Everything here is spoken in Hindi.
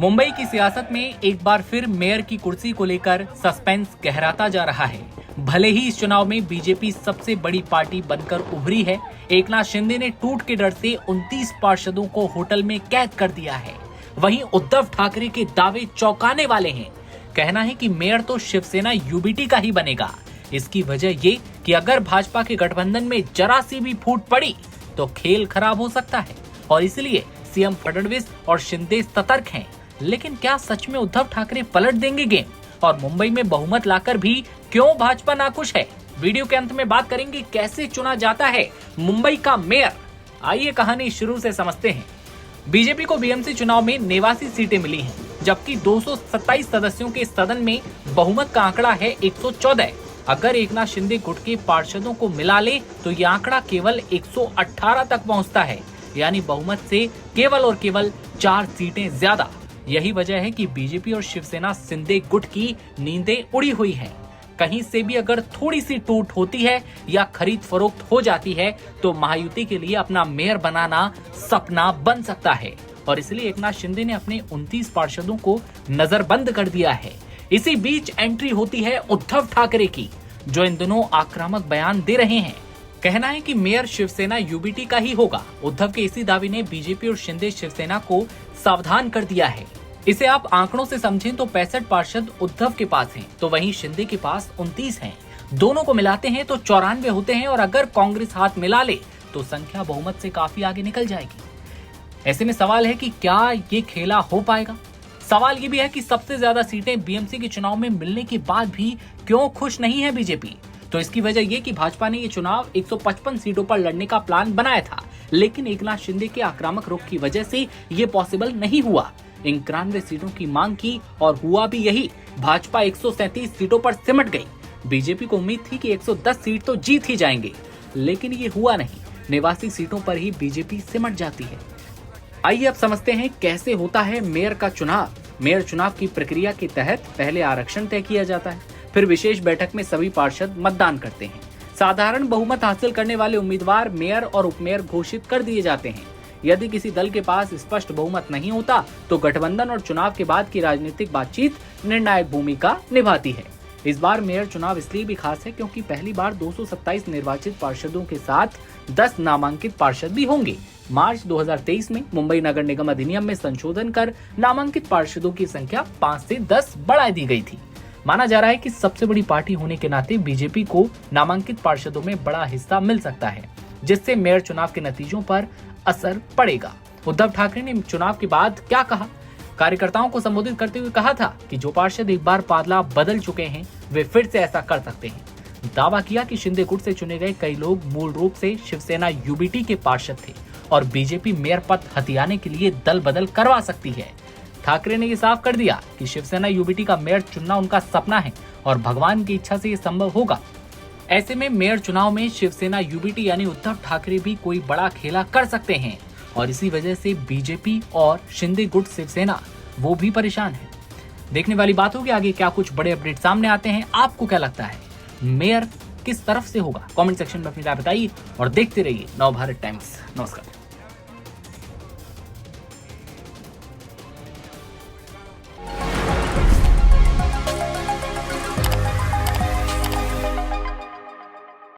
मुंबई की सियासत में एक बार फिर मेयर की कुर्सी को लेकर सस्पेंस गहराता जा रहा है। भले ही इस चुनाव में बीजेपी सबसे बड़ी पार्टी बनकर उभरी है, एकनाथ शिंदे ने टूट के डर से 29 पार्षदों को होटल में कैद कर दिया है। वहीं उद्धव ठाकरे के दावे चौंकाने वाले हैं। कहना है कि मेयर तो शिवसेना यूबीटी का ही बनेगा। इसकी वजह ये कि अगर भाजपा के गठबंधन में जरा सी भी फूट पड़ी तो खेल खराब हो सकता है और इसलिए सीएम फडणवीस और शिंदे सतर्क हैं। लेकिन क्या सच में उद्धव ठाकरे पलट देंगे गेम और मुंबई में बहुमत लाकर भी क्यों भाजपा नाखुश है? वीडियो के अंत में बात करेंगे कैसे चुना जाता है मुंबई का मेयर। आइए कहानी शुरू से समझते हैं। बीजेपी को बीएमसी चुनाव में 89 सीटें मिली हैं, जबकि 227 सदस्यों के सदन में बहुमत का आंकड़ा है 114। अगर एकनाथ शिंदे गुट के पार्षदों को मिला ले तो यह आंकड़ा केवल 118 तक पहुंचता है, यानी बहुमत से केवल और केवल 4 सीटें ज्यादा। यही वजह है कि बीजेपी और शिवसेना शिंदे गुट की नींदें उड़ी हुई हैं। कहीं से भी अगर थोड़ी सी टूट होती है या खरीद फरोख्त हो जाती है तो महायुति के लिए अपना मेयर बनाना सपना बन सकता है और इसलिए एकनाथ शिंदे ने अपने 29 पार्षदों को नजरबंद कर दिया है। इसी बीच एंट्री होती है उद्धव ठाकरे की, जो इन दिनों आक्रामक बयान दे रहे हैं। कहना है कि मेयर शिवसेना यूबीटी का ही होगा। उद्धव के इसी दावे ने बीजेपी और शिंदे शिवसेना को सावधान कर दिया है। इसे आप आंकड़ों से समझें तो 65 पार्षद उद्धव के पास हैं, तो वहीं शिंदे के पास 29 हैं। दोनों को मिलाते हैं तो 94 होते हैं और अगर कांग्रेस हाथ मिला ले तो संख्या बहुमत से काफी आगे निकल जाएगी। ऐसे में सवाल है कि क्या ये खेला हो पाएगा? सवाल ये भी है कि सबसे ज्यादा सीटें बीएमसी के चुनाव में मिलने के बाद भी क्यों खुश नहीं है बीजेपी? तो इसकी वजह ये कि भाजपा ने ये चुनाव 155 सीटों पर लड़ने का प्लान बनाया था, लेकिन एकनाथ शिंदे के आक्रामक रुख की वजह से ये पॉसिबल नहीं हुआ। 91 सीटों की मांग की और हुआ भी यही। भाजपा 137 सीटों पर सिमट गई। बीजेपी को उम्मीद थी कि 110 सीट तो जीत ही जाएंगे, लेकिन ये हुआ नहीं। 89 सीटों पर ही बीजेपी सिमट जाती है। आइए अब समझते हैं कैसे होता है मेयर का चुनाव। मेयर चुनाव की प्रक्रिया के तहत पहले आरक्षण तय किया जाता है, फिर विशेष बैठक में सभी पार्षद मतदान करते हैं। साधारण बहुमत हासिल करने वाले उम्मीदवार मेयर और उपमेयर घोषित कर दिए जाते हैं। यदि किसी दल के पास स्पष्ट बहुमत नहीं होता तो गठबंधन और चुनाव के बाद की राजनीतिक बातचीत निर्णायक भूमिका निभाती है। इस बार मेयर चुनाव इसलिए भी खास है क्योंकि पहली बार 227 निर्वाचित पार्षदों के साथ 10 नामांकित पार्षद भी होंगे। मार्च 2023 में मुंबई नगर निगम अधिनियम में संशोधन कर नामांकित पार्षदों की संख्या 5 से 10 बढ़ा दी गई थी। माना जा रहा है कि सबसे बड़ी पार्टी होने के नाते बीजेपी को नामांकित पार्षदों में बड़ा हिस्सा मिल सकता है, जिससे मेयर चुनाव के नतीजों पर असर पड़ेगा। उद्धव ठाकरे ने चुनाव के बाद क्या कहा? कार्यकर्ताओं को संबोधित करते हुए कहा था कि जो पार्षद एक बार पादला बदल चुके हैं वे फिर से ऐसा कर सकते हैं। दावा किया कि शिंदे गुट से चुने गए कई लोग मूल रूप से शिवसेना यूबीटी के पार्षद थे और बीजेपी मेयर पद हथियाने के लिए दल बदल करवा सकती है। ठाकरे ने ये साफ कर दिया कि शिवसेना यूबीटी का मेयर चुनना उनका सपना है और भगवान की इच्छा से ये संभव होगा। ऐसे में मेयर चुनाव में शिवसेना यूबीटी यानी उद्धव ठाकरे भी कोई बड़ा खेला कर सकते हैं और इसी वजह से बीजेपी और शिंदे गुट शिवसेना वो भी परेशान है। देखने वाली बात होगी आगे क्या कुछ बड़े अपडेट सामने आते हैं। आपको क्या लगता है मेयर किस तरफ से होगा? कमेंट सेक्शन में अपनी राय बताइए और देखते रहिए नवभारत टाइम्स। नमस्कार।